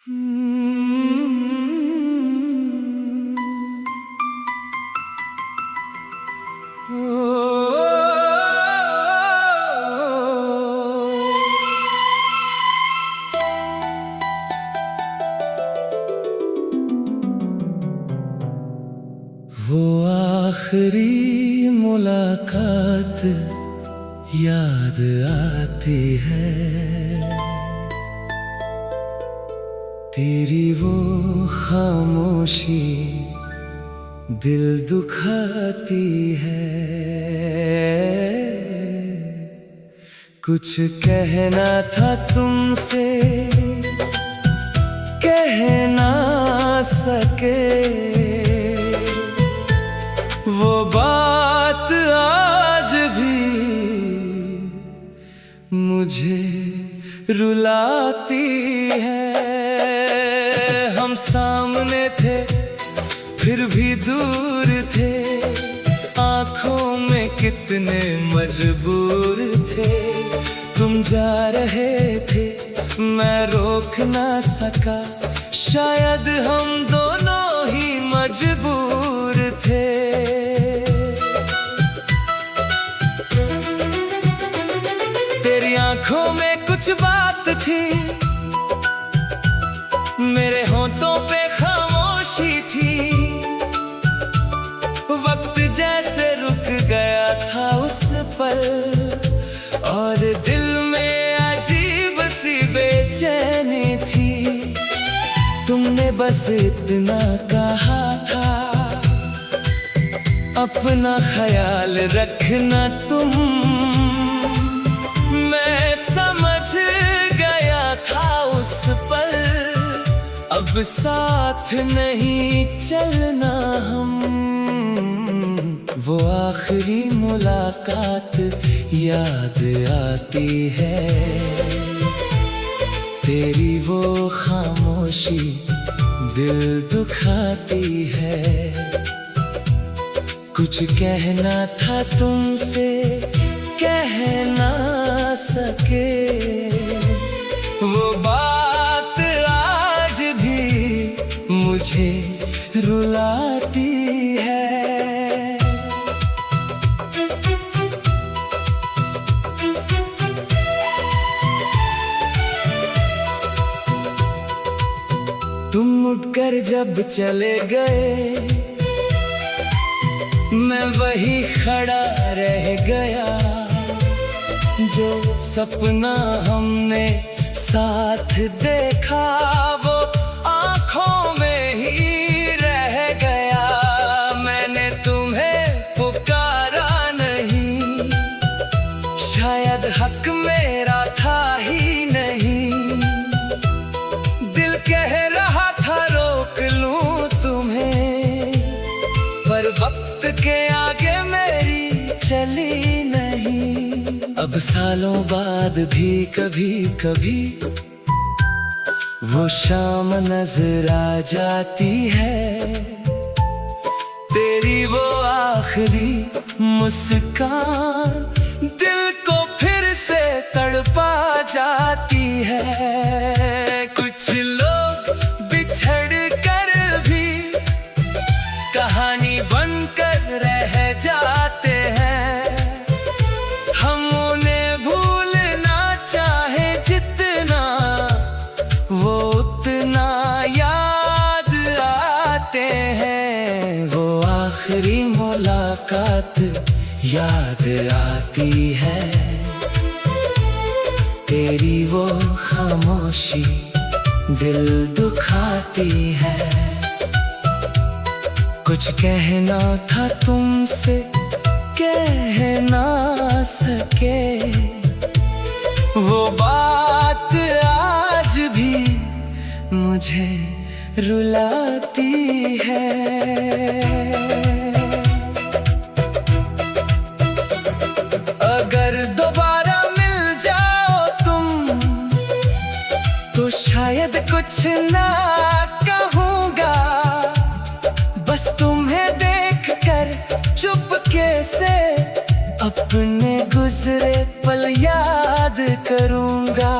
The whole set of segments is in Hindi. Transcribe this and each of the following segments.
वो आखिरी मुलाकात याद आती है, तेरी वो खामोशी दिल दुखाती है। कुछ कहना था तुमसे, कह ना सके, वो बात आज भी मुझे रुलाती है। हम सामने थे फिर भी दूर थे, आंखों में कितने मजबूर थे। तुम जा रहे थे मैं रोक ना सका, शायद हम दोनों ही मजबूर थे। तेरी आंखों में कुछ बात थी, मेरे होंठों पे खामोशी थी। वक्त जैसे रुक गया था उस पल, और दिल में अजीब सी बेचैनी थी। तुमने बस इतना कहा था, अपना ख्याल रखना तुम। मैं समझ गया था उस पल, अब साथ नहीं चलना हम। वो आखिरी मुलाकात याद आती है, तेरी वो खामोशी दिल दुखाती है। कुछ कहना था तुमसे, कह ना सके, वो बात आज भी मुझे रुलाती है। तुम मुड़कर जब चले गए, मैं वही खड़ा रह गया। जो सपना हमने साथ देखा, वो आंखों में ही रह गया। मैंने तुम्हें पुकारा नहीं, शायद हक मेरा था ही नहीं। दिल कह रहा था रोक लूं तुम्हें, पर वक्त के आगे मेरी चली नहीं। अब सालों बाद भी कभी कभी वो शाम नजर आ जाती है। तेरी वो आखिरी मुस्कान दिल को फिर से तड़पा जाती है। कुछ लोग बिछड़ कर भी कहानी बनकर रह जाते हैं। हम उन्हें भूलना चाहे जितना, वो उतना याद आते हैं। वो आखिरी मुलाकात याद आती है, तेरी वो खामोशी दिल दुखाती है। कुछ कहना था तुमसे, कह ना सके, वो बात आज भी मुझे रुलाती है। अगर दोबारा मिल जाओ तुम, तो शायद कुछ ना कहूँगा। बस तुम्हें देखकर चुपके से अपने गुजरे पल याद करूँगा।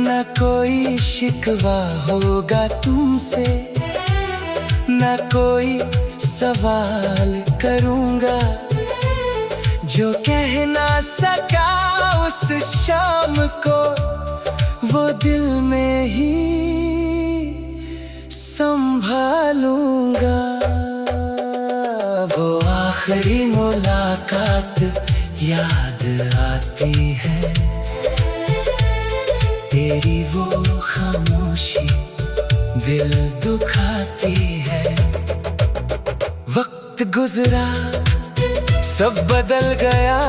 न कोई शिकवा होगा तुमसे, न कोई सवाल करूंगा। जो कह ना सका उस शाम को, वो दिल में ही संभालूंगा। वो आखिरी मुलाकात याद आती है, तेरी वो खामोशी दिल दुखाती है। वक्त गुजरा सब बदल गया,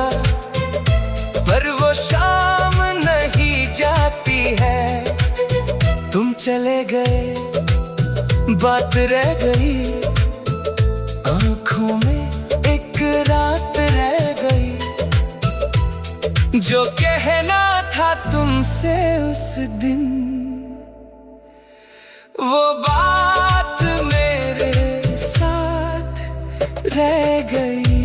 पर वो शाम नहीं जाती है। तुम चले गए, बात रह गई, आंखों में एक रात रह गई। जो कहना था तुमसे उस दिन, वो बात मेरे साथ रह गई।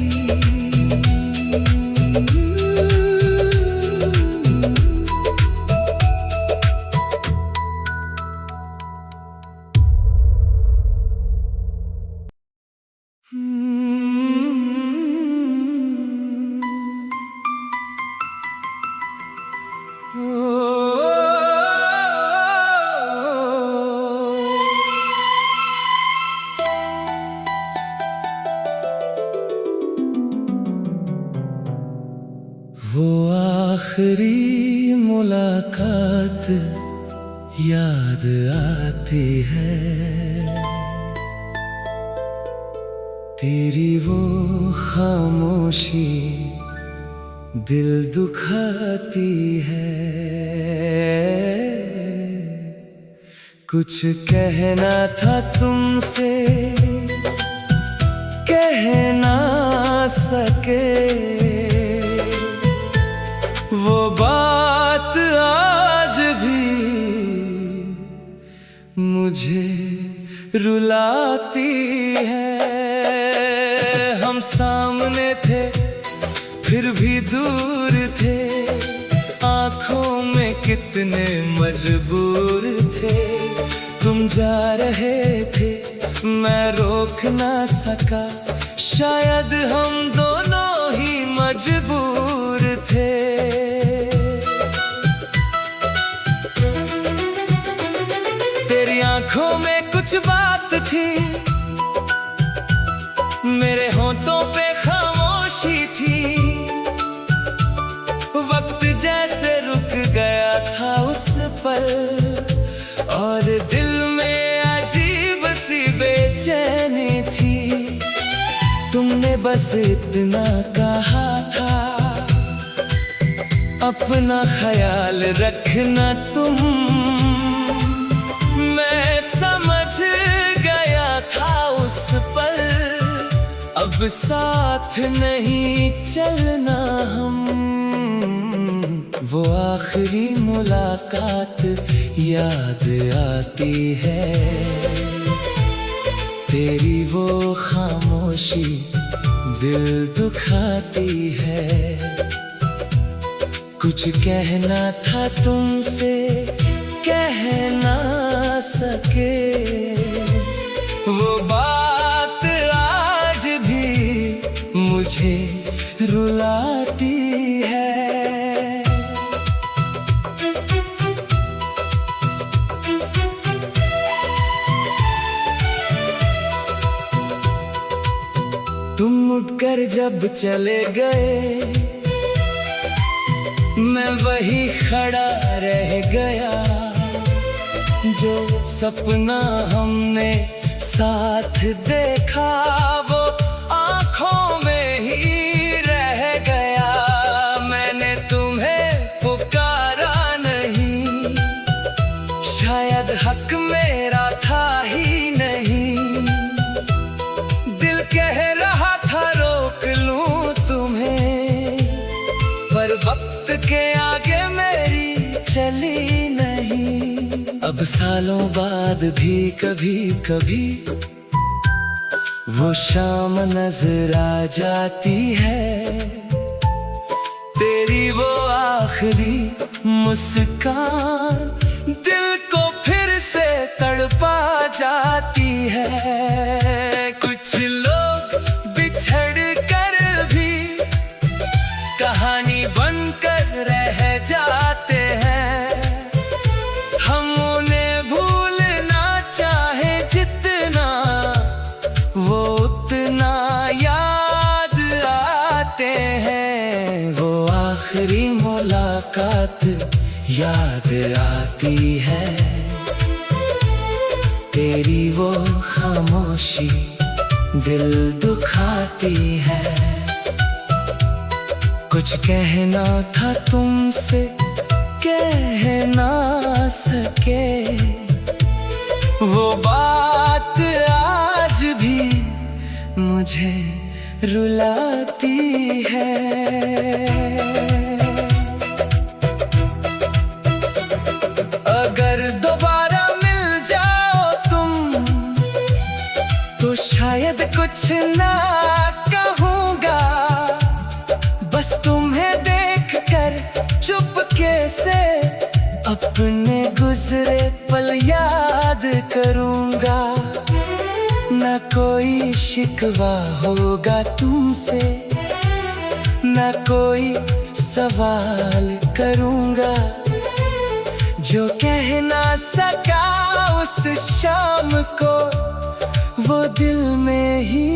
वो आखिरी मुलाकात याद आती है, तेरी वो खामोशी दिल दुखाती है। कुछ कहना था तुमसे, कह ना सके, वो बात आज भी मुझे रुलाती है। हम सामने थे फिर भी दूर थे, आंखों में कितने मजबूर थे। तुम जा रहे थे, मैं रोक ना सका, शायद हम दोनों ही मजबूर थे। तेरी आंखों में कुछ बात थी, मेरे होंठों पे खामोशी थी। वक्त जैसे रुक गया था उस पल, और दिल में अजीब सी बेचैनी थी। तुमने बस इतना कहा था, अपना ख्याल रखना तुम। मैं समझ गया था उस पल, अब साथ नहीं चलना हम। वो आखिरी मुलाकात याद आती है, तेरी वो खामोशी दिल दुखाती है। कुछ कहना था तुमसे, कह ना सके, वो बात आज भी मुझे रुलाती है। तुम उठकर जब चले गए, मैं वही खड़ा रह गया। जो सपना हमने साथ देखा, वो आंखों में ही रह गया। मैंने तुम्हें पुकारा नहीं, शायद हक मेरा था ही नहीं। दिल कह रहा था रोक लूं तुम्हें, पर वक्त के आगे मेरी चली नहीं। अब सालों बाद भी कभी कभी वो शाम नजर आ जाती है, तेरी वो आखिरी मुस्कान दिल को फिर से तड़पा जाती है। कुछ लोग बिछड़ कर भी कहानी बनकर रह जाते हैं। हम उन्हें भूलना चाहे जितना, वो उतना याद आते हैं। वो आखिरी मुलाकात याद आती है, तेरी वो खामोशी दिल दुखाती है। कुछ कहना था तुमसे, कह ना सके, वो बात आज भी मुझे रुलाती है। अगर दोबारा मिल जाओ तुम, तो शायद कुछ ना कहूँगा। बस तुम्हें देखकर चुपके से अपने गुजरे पल याद करूँगा। न कोई शिकवा होगा तुमसे, न कोई सवाल करूँगा। जो कह ना सका उस शाम को, वो दिल में ही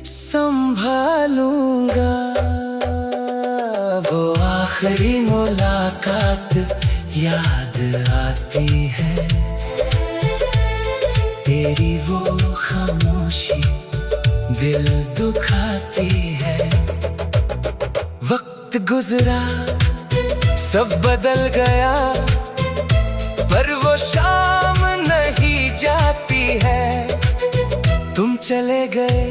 संभालूंगा। वो आखिरी मुलाकात याद आती है, तेरी वो खामोशी दिल दुखाती है। वक्त गुजरा सब बदल गया, पर वो शाम नहीं जाती है। तुम चले गए,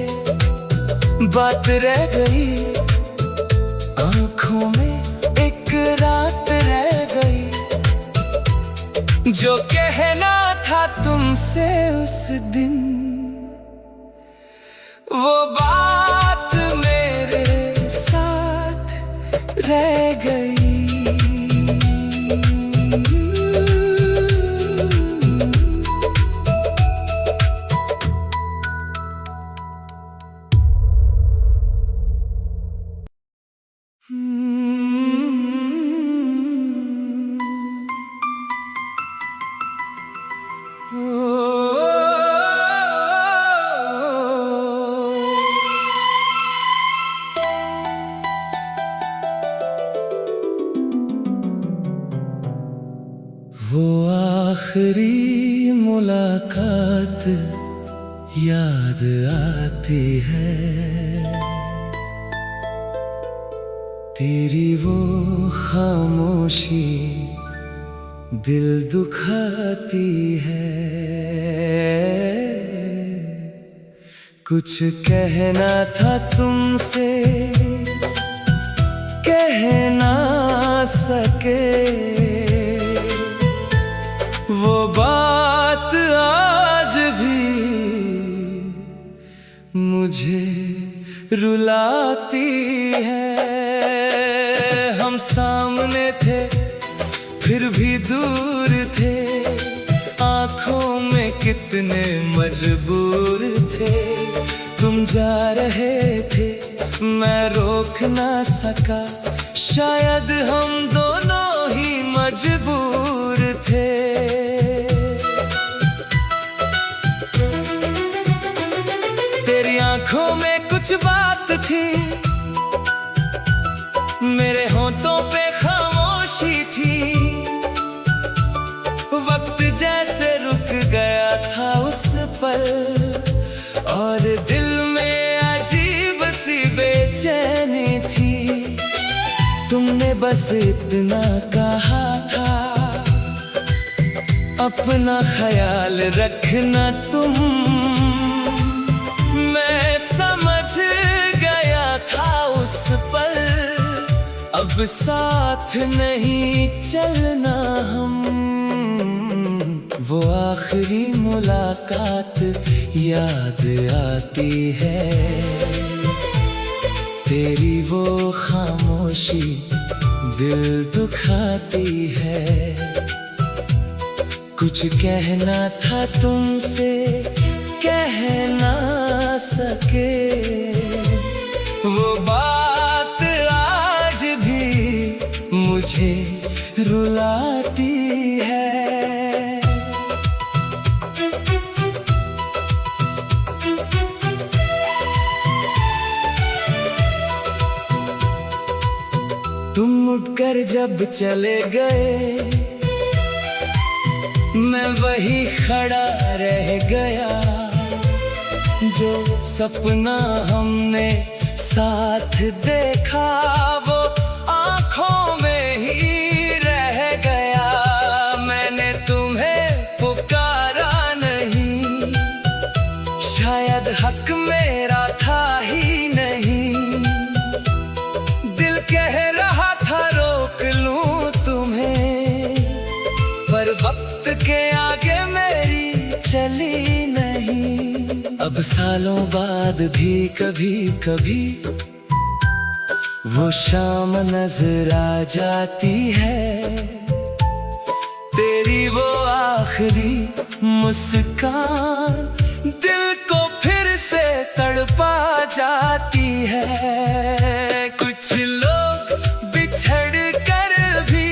बात रह गई, आँखों में एक रात रह गई। जो कहना था तुमसे उस दिन, वो बात मेरे साथ रह गई। वो आखिरी मुलाकात याद आती है, तेरी वो खामोशी दिल दुखाती है। कुछ कहना था तुमसे, कह ना सके, वो बात आज भी मुझे रुलाती है। हम सामने थे फिर भी दूर थे, आँखों में कितने मजबूर थे। तुम जा रहे थे, मैं रोक ना सका, शायद हम दोनों ही मजबूर थे। तेरी आँखों में कुछ बात थी, मेरे होंठों पे खामोशी थी। वक्त जैसे रुक गया था उस पल, और दिल में अजीब सी बेचैनी थी। तुमने बस इतना कहा था, अपना ख्याल रखना तुम। मैं समझ गया था उस पल, अब साथ नहीं चलना हम। वो आखिरी मुलाकात याद आती है, तेरी वो खामोशी दिल दुखाती है। कुछ कहना था तुमसे, कह ना सके। वो बात आज भी मुझे रुलाती है। तुम उठकर जब चले गए, मैं वही खड़ा रह गया। जो सपना हमने साथ देखा, वो आँखों में ही रह गया। मैंने तुम्हें पुकारा नहीं, शायद हक मेरा था ही नहीं। दिल कह रहा था रोक लूं तुम्हें, पर वक्त के आगे मेरी चली नहीं। अब सालों बाद भी कभी कभी वो शाम नजर आ जाती है। तेरी वो आखिरी मुस्कान दिल को फिर से तड़पा जाती है। कुछ लोग बिछड़ कर भी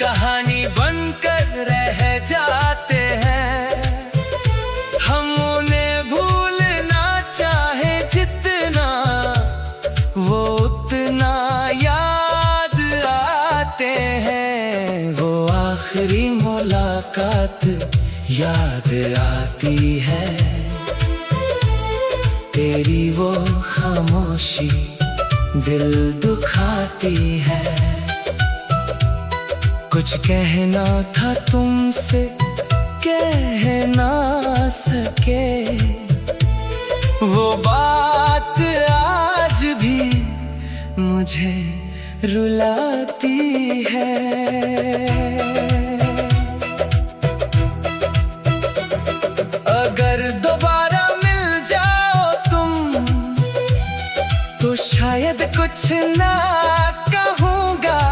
कहानी बनकर रह जाते हैं। हम उन्हें भूलना चाहे जितना, वो उतना याद आते हैं। वो आखिरी मुलाकात याद आती है। तेरी वो खामोशी दिल दुखाती है। कुछ कहना था तुमसे, कह ना सके। वो बात आज भी मुझे रुलाती है। अगर दोबारा मिल जाओ तुम, तो शायद कुछ ना कहूँगा।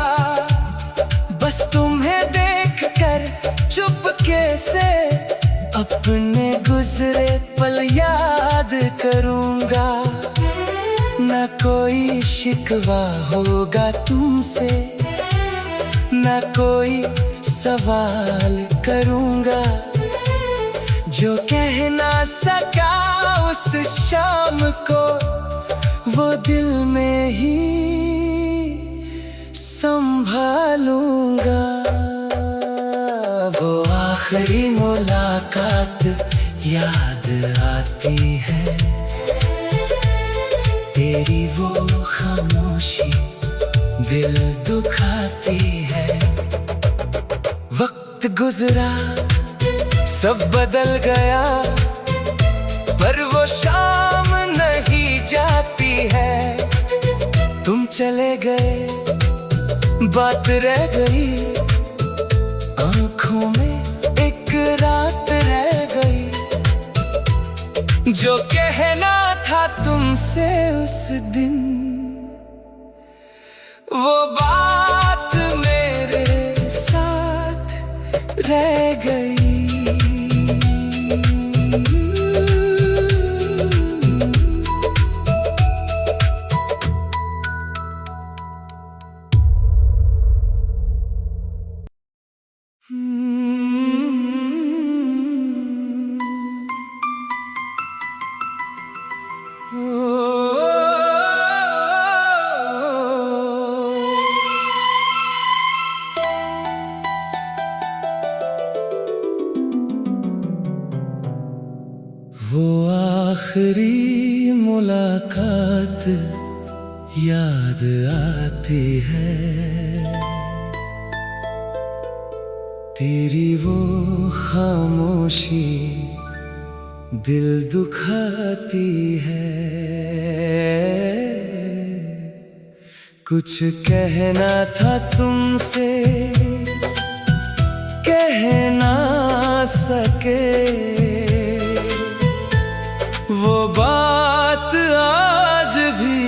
बस तुम्हें देखकर चुपके से अपने गुजरे पल याद करूँगा। न कोई शिकवा होगा तुमसे, न कोई सवाल करूँगा। जो कह ना सका उस शाम को, वो दिल में ही संभालूंगा। वो आखिरी मुलाकात याद आती है। तेरी वो खामोशी दिल दुखाती है। वक्त गुजरा सब बदल गया, पर वो शाम नहीं जाती है। तुम चले गए, बात रह गई आँखों में, एक रात रह गई। जो कहना था तुमसे उस दिन, वो बात मेरे साथ रह गई। वो आखिरी मुलाकात याद आती है। तेरी वो खामोशी दिल दुखाती है। कुछ कहना था तुमसे, कह ना सके। वो बात आज भी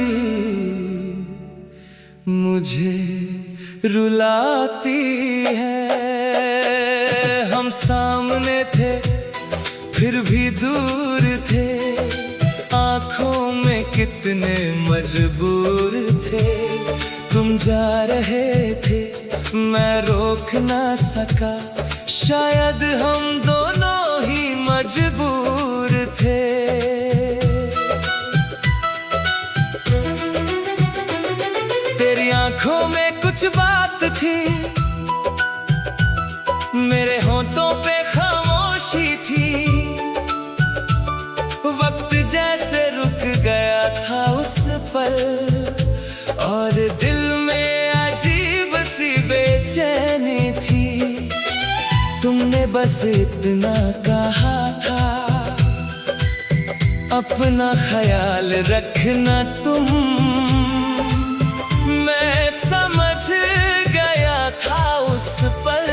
मुझे रुलाती है। हम सामने थे फिर भी दूर थे, आंखों में कितने मजबूर थे। तुम जा रहे थे मैं रोक ना सका, शायद हम दोनों ही मजबूर थे। तेरी आंखों में कुछ बात थी, मेरे होंठों पे खामोशी थी। वक्त जैसे रुक गया था उस पल, और दिल में अजीब सी बेचैनी थी। तुमने बस इतना कहा था, अपना ख्याल रखना तुम। मैं समझ गया था उस पल,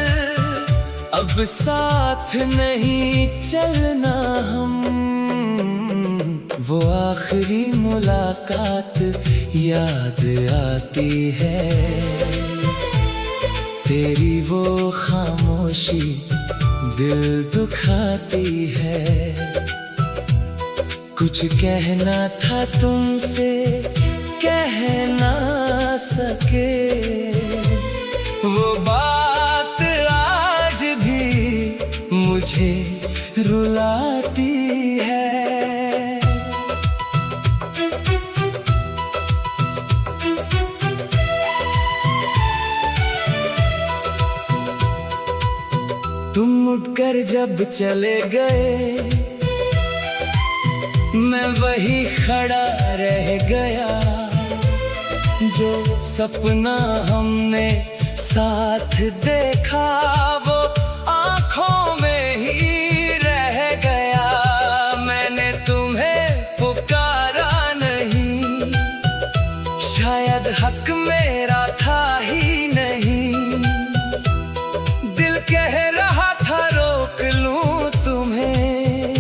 अब साथ नहीं चलना हम। वो आखिरी मुलाकात याद आती है, तेरी वो खामोशी दिल दुखाती है। कुछ कहना था तुमसे कह ना सके, वो बात आज भी मुझे रुलाती है। तुम उठकर जब चले गए, मैं वही खड़ा रह गया। जो सपना हमने साथ देखा, वो आंखों में ही रह गया। मैंने तुम्हें पुकारा नहीं, शायद हक मेरा था ही नहीं। दिल कह रहा था रोक लूं तुम्हें,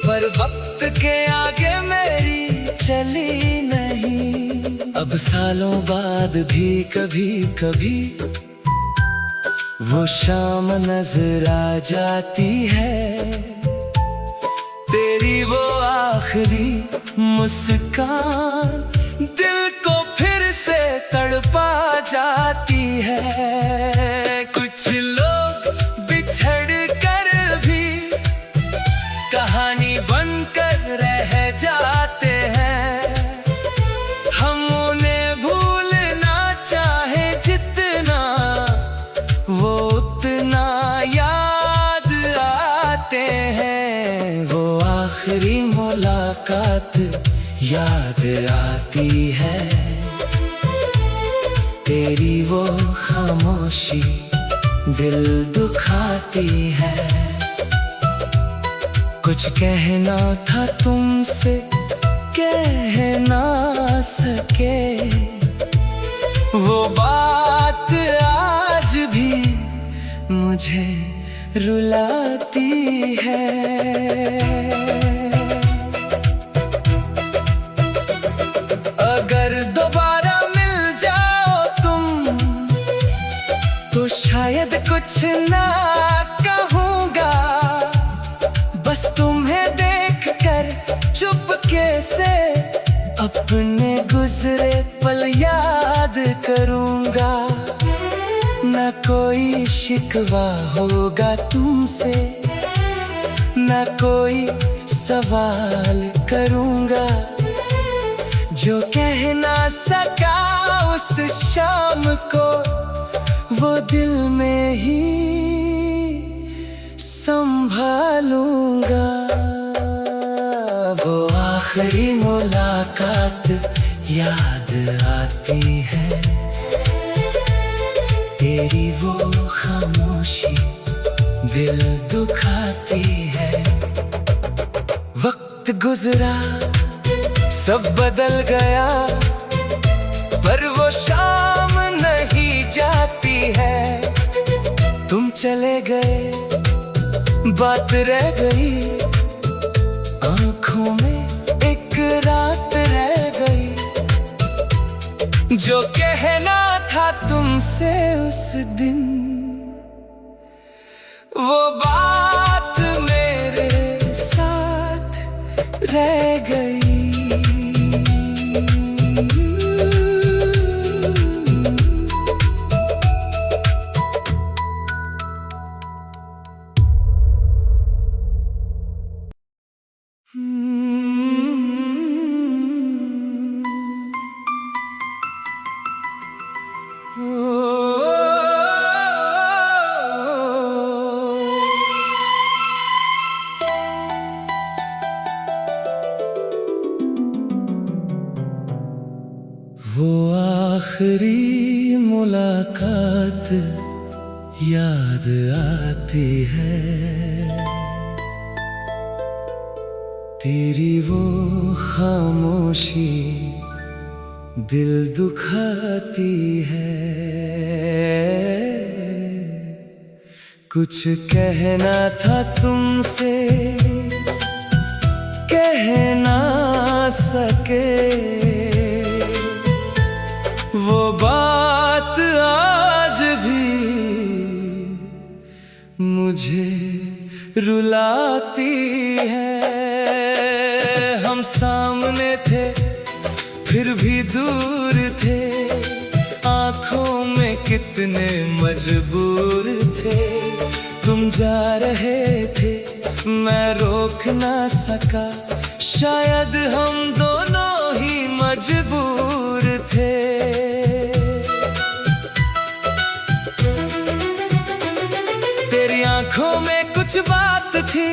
पर वक्त के आगे मेरी चली नहीं। अब सालों बाद भी कभी कभी वो शाम नजर आ जाती है, तेरी वो आखिरी मुस्कान दिल को फिर से तड़पा जाती है। कुछ लोग बिछड़ कर भी कहानी बनकर रह जाते हैं। हम उन्हें भूलना चाहे जितना, वो उतना याद आते हैं। वो आखिरी मुलाकात याद आती है, तेरी वो खामोशी दिल दुखाती है। कुछ कहना था तुमसे कह ना सके, वो बात आज भी मुझे रुलाती है। अगर दोबारा मिल जाओ तुम, तो शायद कुछ ना कहूँगा। बस तुम्हें देखकर चुपके से अपने गुजरे पल याद करूँगा। न कोई शिकवा होगा तुमसे, न कोई सवाल करूँगा। जो कह ना सका उस शाम को, वो दिल में ही संभालूंगा। वो आखिरी मुलाकात याद आती है, तेरी वो खामोशी दिल दुखाती है। वक्त गुजरा सब बदल गया, पर वो शाम नहीं जाती है। तुम चले गए, बात रह गई आंखों में, एक रात रह गई। जो कहना था तुमसे उस दिन, वो बात मेरे साथ रह गई। वो आखिरी मुलाकात याद आती है, तेरी वो खामोशी दिल दुखाती है। कुछ कहना था तुमसे, कह ना सके, वो बात आज भी मुझे रुलाती है। हम सामने थे फिर भी दूर थे, आंखों में कितने मजबूर थे। तुम जा रहे थे मैं रोक ना सका, शायद हम दोनों ही मजबूर थे। तेरी आंखों में कुछ बात थी,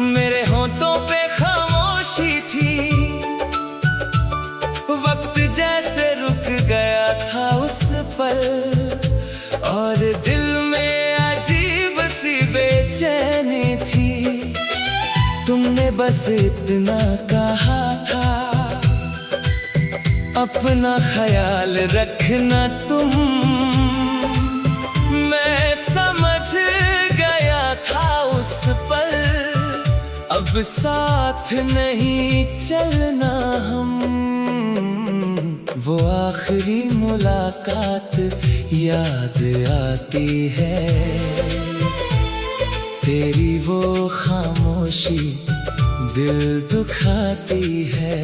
मेरे होंठों पे खामोशी थी। वक्त जैसे रुक गया था उस पल, और दिल में अजीब सी बेचैनी थी। तुमने बस इतना कहा था, अपना ख्याल रखना तुम। मैं समझ गया था उस पल, अब साथ नहीं चलना हम। वो आखिरी मुलाकात याद आती है, तेरी वो खामोशी दिल दुखाती है।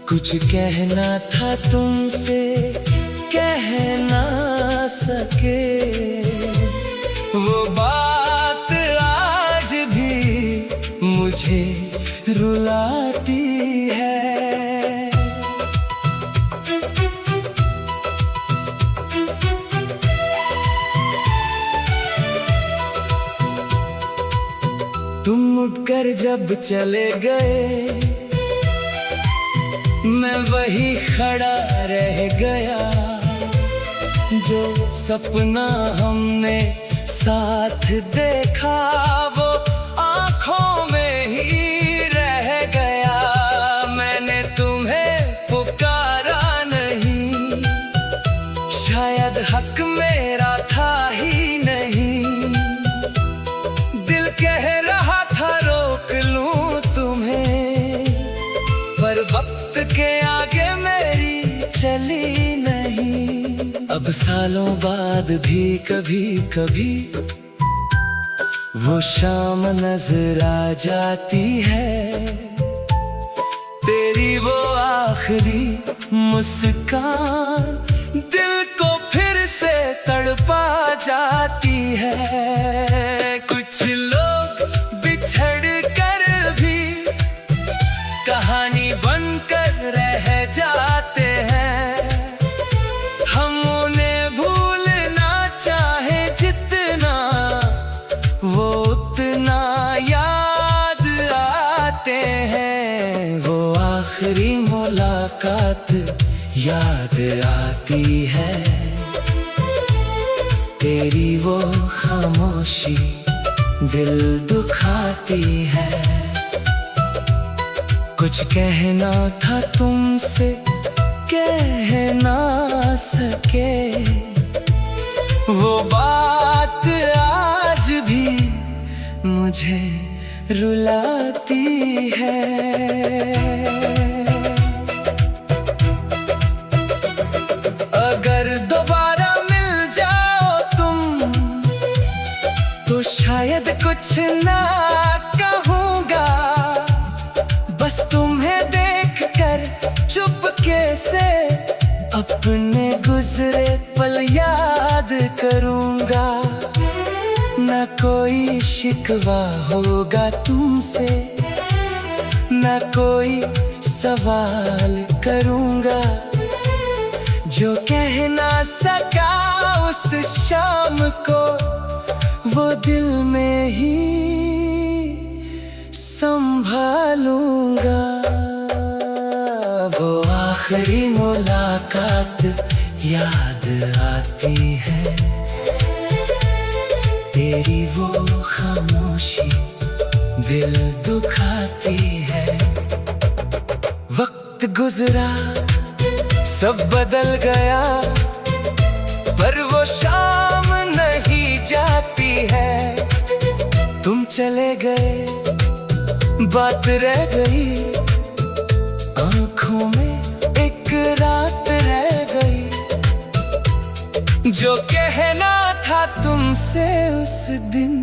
कुछ कहना था तुमसे, कह ना सके, वो बात आज भी मुझे रुलाती है। तुम उठकर जब चले गए, मैं वही खड़ा रह गया। जो सपना हमने साथ देखा, वो आंखों में ही रह गया। मैंने तुम्हें पुकारा नहीं, शायद हक मेरा था ही नहीं। दिल कह रहा था रोक लूं तुम्हें, पर वक्त के आगे मेरी चली नहीं। अब सालों बाद भी कभी कभी वो शाम नजर आ जाती है। तेरी वो आखिरी मुस्कान दिल को फिर से तड़पा जाती है। कुछ लोग बिछड़ कर भी कहानी बनकर रह जाते हैं। हम उन्हें भूलना चाहे जितना, वो उतना याद आते हैं। वो आखिरी मुलाकात याद आती है, तेरी वो खामोशी दिल दुखाती है। कुछ कहना था तुमसे, कह ना सके, वो बात आज भी मुझे रुलाती है। अगर दोबारा मिल जाओ कुछ ना कहूँगा, बस तुम्हें देखकर चुपके से अपने गुजरे पल याद करूँगा। न कोई शिकवा होगा तुमसे, न कोई सवाल करूँगा। जो कह ना सका उस शाम को, वो दिल में ही संभालूंगा। वो आखिरी मुलाकात याद आती है, तेरी वो खामोशी दिल दुखाती है। वक्त गुजरा सब बदल गया, पर वो शाम नहीं जाती है। तुम चले गए, बात रह गई, आँखों में एक रात रह गई। जो कहना था तुमसे उस दिन